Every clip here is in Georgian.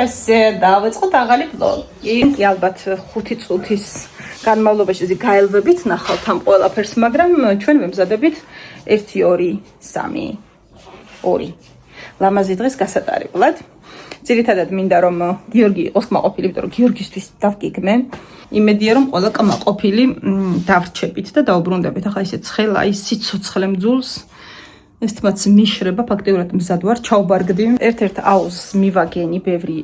დავიწყოთ აღალი ბლოგი. კი ალბათ 5 წუთის განმავლობაში გაელვებით ნახავთ ამ ყველაფერს, მაგრამ ჩვენ ვემზადებით 1 2 3 2 ლამაზი დღეს გასატარებლად. ძირითადად მინდა რომ გიორგი იყოს კმაყოფილი, იმიტომ რომ გიორგისთვის დავგეგმე. იმედია რომ ყველა კმაყოფილი დავრჩებით და დაუბრუნდებით. ახლა ისე ცხელა, ის სიცოცხლე მძულს. ეს თმაც მიშრება, ფაქტიურად მზად ვარ, ჩავბარგდი. ერთ-ერთ აუზს მივაგენი ბევრი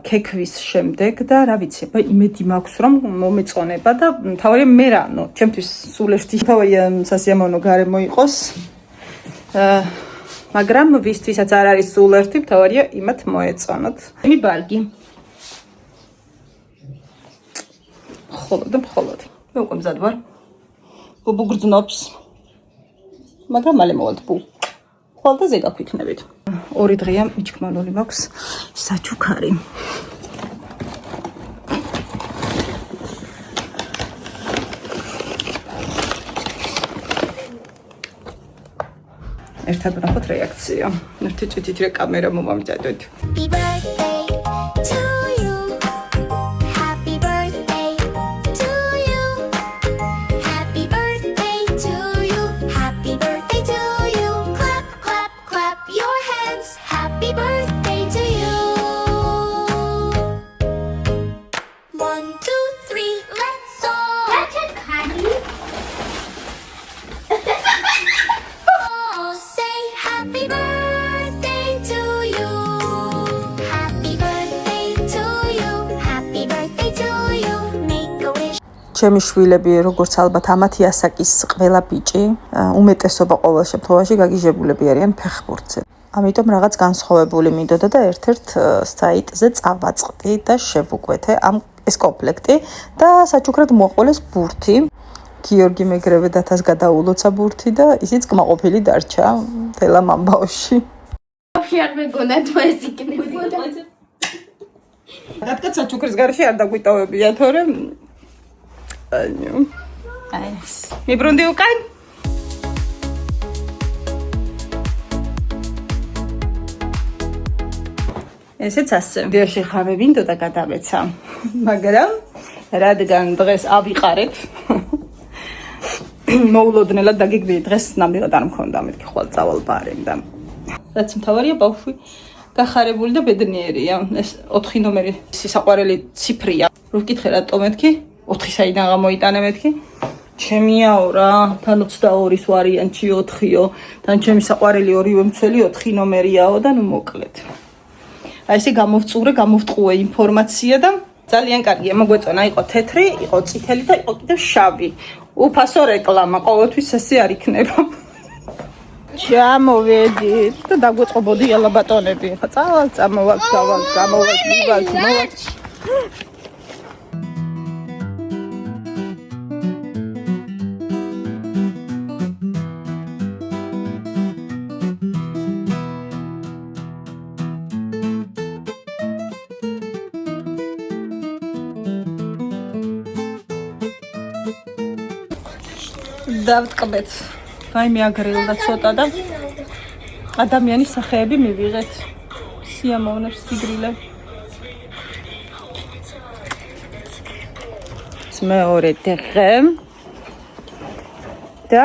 ქექვის შემდეგ და რა ვიცი, იმედი მაქვს რომ მომეწონება და თავარია მე რა, ჩემთვის სულ ერთი თავარია სასიამოვნო გარემო იყოს. მაგრამ ვისთვისაც არ არის სულ ერთი, თავარია იმათ მოეწონოთ. მიბარგი. მხოლოდ. მე უკვე მზად ვარ. ბუბუ გრძნობს. მაგრამ მალე მოვალთ ბუ. ხოლმე და ზეგ აქვიქნებით. 2 დღეა მიჩქმალული მაქვს საჩუქარი. ერთად ვნახოთ რეაქცია. ერთი ჭიტით რა კამერა მომამჯადოთ. ჩემი შვილები, როგორც ალბათ ამათი ასაკის ყველა ბიჭი, უმეტესობა ყოველ შემთხვევაში გაგიჟებულები არიან ფეხბურთზე. ამიტომ რაღაც განსხვავებული მინდოდა და ერთ-ერთ საიტზე წავაწყდი და შევუკვეთე ეს კომპლექტი და საჩუქრად მოყოლეს ბურთი. გიორგი მეგრევე დათას გადაულოცა ბურთი და ისიც კმაყოფილი დარჩა მთელ ამ ამბავში. არ მეგონა თუ ეს იქნებოდა. რადგან საჩუქრის გარშე არ დაგვიტოვებია, თორემ მიბრუნდი უკან? ესეც ასე. დიახ, ხავე მინდოდა გადავეცა. მაგრამ რადგან დღეს ავიყარეთ, მოულოდნელად დაგიგდი დღეს ნამდვილად არ მქონდა მეთქი ხვალ წავალ ბარემ და რაც მთავარია ბავშვი გახარებული და ბედნიერია. ეს 4 ნომერი სიყვარელი ციფრია. რო ვკითხე რატომ მეთქი? 4 საიდან გამოიტანე მეთქი? ჩემიაო რა, თან 22-ის ვარიანტი 4-იო, თან ჩემი საყვარელი ორივე მცველი 4 ნომერიაო და ნუ მოკლედ. აი ესე გამოვტყუე ინფორმაცია და ძალიან კარგია, მოგვეწონა, იყო თეთრი, იყო წითელი და იყო კიდევ შავი. უფასო რეკლამა, ყოველთვის ესე არ იქნება. ჩამოვედით და დაგვეწყობოდი ელა ბატონები. ხა წავალ, მოვალ. დავტკბეთ. აი მეაგრილდა ცოტა და ადამიანის სახეები მივიღეთ. სიამოვნებს სიგრილე. მეორე დღე და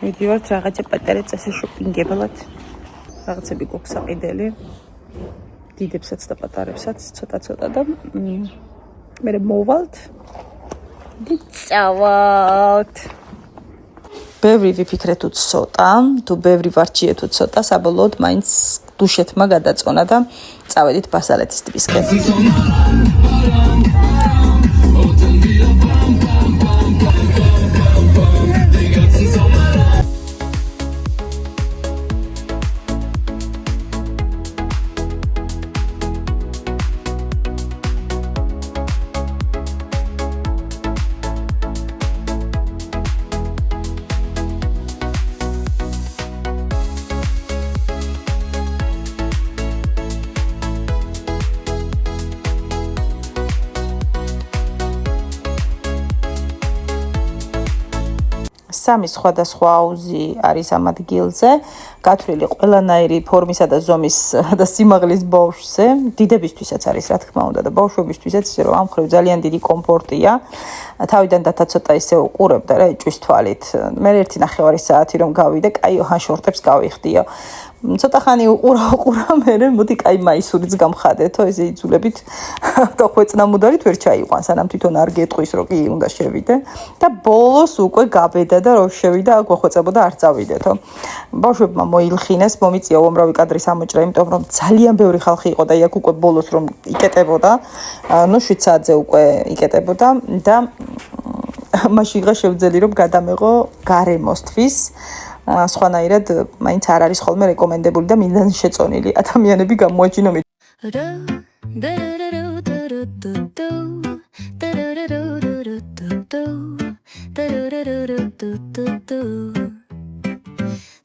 მიდივართ რაღაცა პატარა წესე შოპინგებლად. რაღაცები გვაქვს საყიდელი. დიდებსაც და პატარებსაც ცოტა და მე მოვალთ. წავალთ. ბევრი ვიფიქრე თუ ცოტა, თუ ბევრი ვარჩიე თუ ცოტა, საბოლოოდ მაინც დუშეთმა გადაწონა და წავედით ბასალეთის ტბისკენ. 3 სხვადასხვა აუზი არის ამ ადგილზე, გათვლილი ყველანაირი ფორმისა და ზომის და სიმაღლის ბავშვზე, დიდებისთვისაც არის რა თქმა უნდა და ბავშვებისთვისაც ისე რომ ამ მხრივ ძალიან დიდი კომფორტია. თავიდან დათა ცოტა ისე უყურებდა რა ეჭვის თვალით. მე 1.5 საათი რომ გავიდე, კაი ჰაშორტებს გავიხდიო. ცოტა ხანი უყურა მე მოდი კაი მაისურიც გამხადეთო ესე იძულებით და ხვეწნამუდარით ვერ ჩაიყვან სანამ თვითონ არ გეტყვის რომ კი უნდა შევიდე და ბოლოს უკვე გაბედა და რომ შევიდა აქ გვახვეწებოდა არ წავიდეთო ბავშვებმა მოილხინეს მომიწია უამრავი კადრი სამოჭრა იმიტომ რომ ძალიან ბევრი ხალხი იყო და იქ უკვე ბოლოს რომ იკეტებოდა ნუ 7 საათზე უკვე იკეტებოდა და მაშინ ღა შევძელი რომ გადამეღო გარემოსთვის სხვანაირად მაინც არ არის ხოლმე რეკომენდებული და მინდა შეწონილი ადამიანები გამოაჩინო მე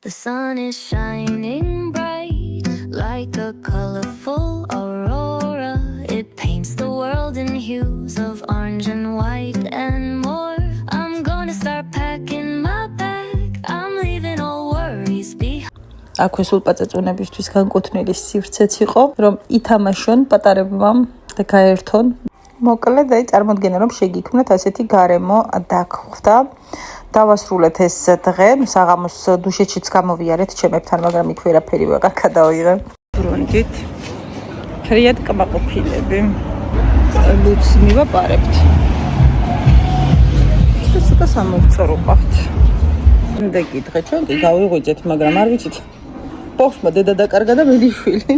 The sun is shining bright like a colorful aurora. It paints the world in hues of orange and white and more. I'm gonna start packing my bag. I'm leaving all worries behind. აქვე სულ პაწაწუნებისთვის განკუთვნილი სივრცეც იყო, რომ ითამაშონ პატარებმა და გაერთონ. მოკლედ, აი წარმოდგენა რომ შეგიქმნათ ასეთი გარემო დაგხვდა. დავასრულეთ ეს დღე, საღამოს დუშეთშიც გამოვიარეთ ჩემებთან, მაგრამ იქ ვერაფერი ვეღარ გადავიღე. ბრუნდით. ფრიად კმაყოფილები. ლუც მივაპარებთ. ცოტა სამოგწორულობთ. იმდეგი დღე ჩვენ კი გავიღვიძეთ, მაგრამ არ ვიცით. ბავშვმა დედა დაკარგა და მელიშვილი.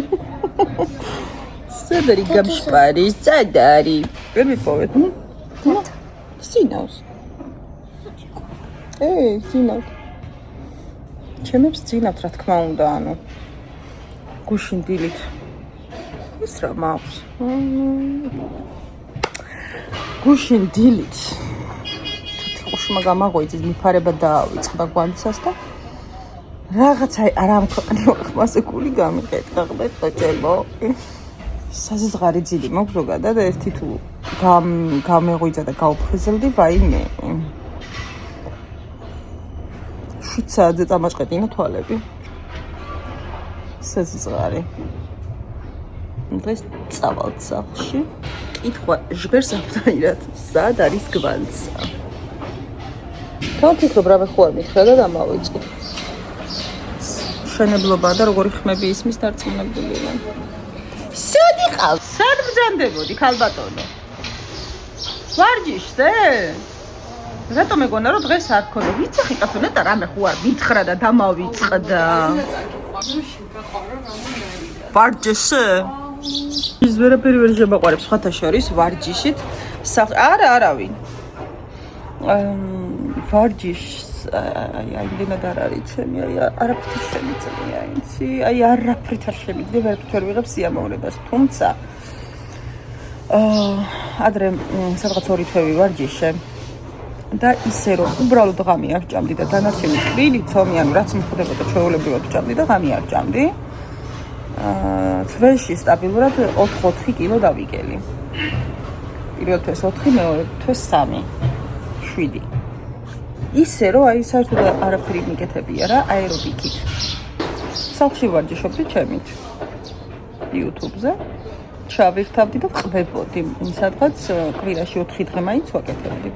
სადარი გამშპარი, სადარი. ვერ მიპოვეთ, ნუ? სინავს. სინავთ. ჩემებს ძინავთ, რა თქმა უნდა, ანუ. გუშინ დილით. ის რა მაქვს? გუშინ დილით. თუთიყუშმა გამაღვიძეს, მიფარება დაავიწყდა გვანცას და რაღაც აი არ ამქვეყნიო ხმაზე გული გამიყეთყა ხბეთოჭებო. საზღარი ძილი მაქვს ზოგადად ერთი თუ გამეღვიძა და გავფხიზლდი ვაიმე. 7 საათზე წამაჭყეტინა თვალები. საზღარი. დღეს წავალთ სახლში. კითხვა ჟღერს აფთაირად, სად არის გვანცა? თან ფიქრობ რა მე ხო არ მითხრა და დამავიწყე. შენებლობა და როგორი ხმები ისმის დარწმუნებულია. სად იყავ? სად ბრძანდებოდი ქალბატონო? ვარჯიშზე? რატომ მეგონა რომ დღეს არ გქონდა? ვიცახი კაცო ნეტა რამე ხო არ მითხრა და დამავიწყდა. ვარჯიშზე? ის ვერაფერი ვერ შემაყვარებს სხვათა შორის ვარჯიშით. არავინ. ვარჯიშს აი იმდენად არ არის ჩემი აი არაფრით შემიძლია იცი აი არაფრით არ შემიძლია ვერაფრით ვერ ვიღებ სიამოვნებას თუმცა ადრე სადღაც 2 თვე ვარჯიშე და ისე რომ უბრალოდ ღამე არ ჭამდი და დანარჩენი ტკბილი ცომი ანუ რაც მიხდებოდა ჩვეულებრივად ჭამდი და ღამე არ ჭამდი თვეში სტაბილურად 4 კილო დავიკელი პირველ თვეს 4 მეორე თვეს 3 7 ისე რომ აი საერთოდ არაფერი მიკეთებია რა აერობიკით. სახლში ვარჯიშობდი ჩემით. YouTube-ზე ჩავიხთავდი და ვყბებოდი. სადღაც კვირაში 4 დღე მაინც ვაკეთებდი.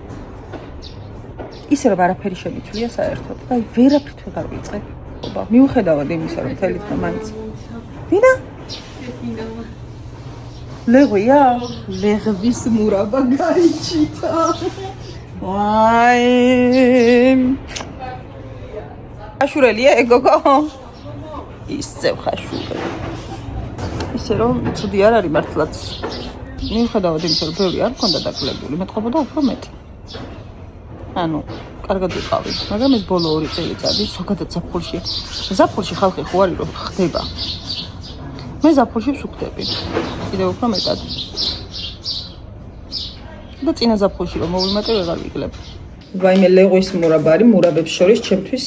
ისე რომ არაფერი შემიძლია საერთოდ. აი ვერაფრით ვეღარ ვიწყებ. მიუხედავად იმისა რომ მთელი დღე მაინც. ვინა? ლეღვია? ლეღვის მურაბა გაიჩიტა. აი ხაშურელია ეგოგო ისე ხაშურელი ისე რომ ცუდი არ არის მართლაც მიუხედავად იმისა რომ ბევრი არ მქონდა დაკლებული მეტყობოდა უფრო მეტი ანუ კარგად ვიყავი მაგრამ ეს ბოლო 2 წელიწადი ზოგადად ზაფხულში ხალხი ხო არის რომ ხდება მე ზაფხულში ვსუქდები კიდევ უფრო მეტად და წინა ზაფხულში რომ მოვიმატე ვეღარ ვიკლებ. ვაიმე ლეღვის მურაბა არის მურაბებს შორის ჩემთვის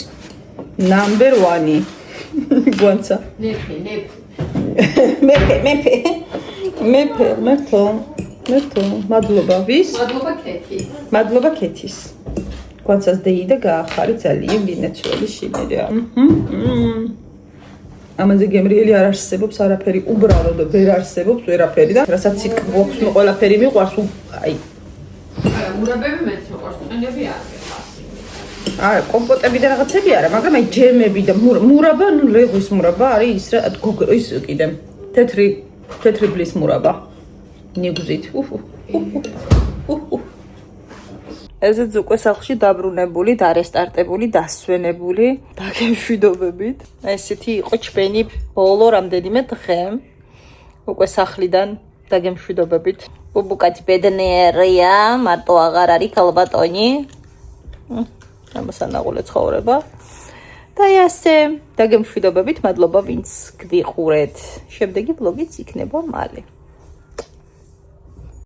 ნამბერ 1. გვანცა. მეფე. მერთო. მადლობა ვის? მადლობა ქეთის. თქვენცას დეი და გაახარი ძალიან გინეცველი შინერია. ამაზე გემრიელი არ არსებობს არაფერი, უბრალოდ ვერ არსებობს ვერაფერი და რასაც სიტყვა გვაქვს მე ყველაფერი მიყვარს, აი. მურაბები მეც მიყვარს, ყენები არ მეყვარს. არა, კომპოტები და რაღაცები არა, მაგრამ აი ჯემები და მურაბა, ნუ ლეღვის მურაბა არის ის რა ის კიდე თეთრი ბლის მურაბა. ნიგზით. ესეც უკვე სახლში დაბრუნებული, დარესტარტებული, დასვენებული, დაგემშვიდობებით. ესეთი იყო ჩვენი ბოლო რამდენიმე დღე. უკვე სახლიდან დაგემშვიდობებით. ბუბუკაც ბედნიერია, მარტო აღარ არის ქალბატონი. ამასანაღული ცხოვრება. და ასე დაგემშვიდობებით, მადლობა ვინც გვიყურეთ. შემდეგი ვლოგიც იქნება მალე.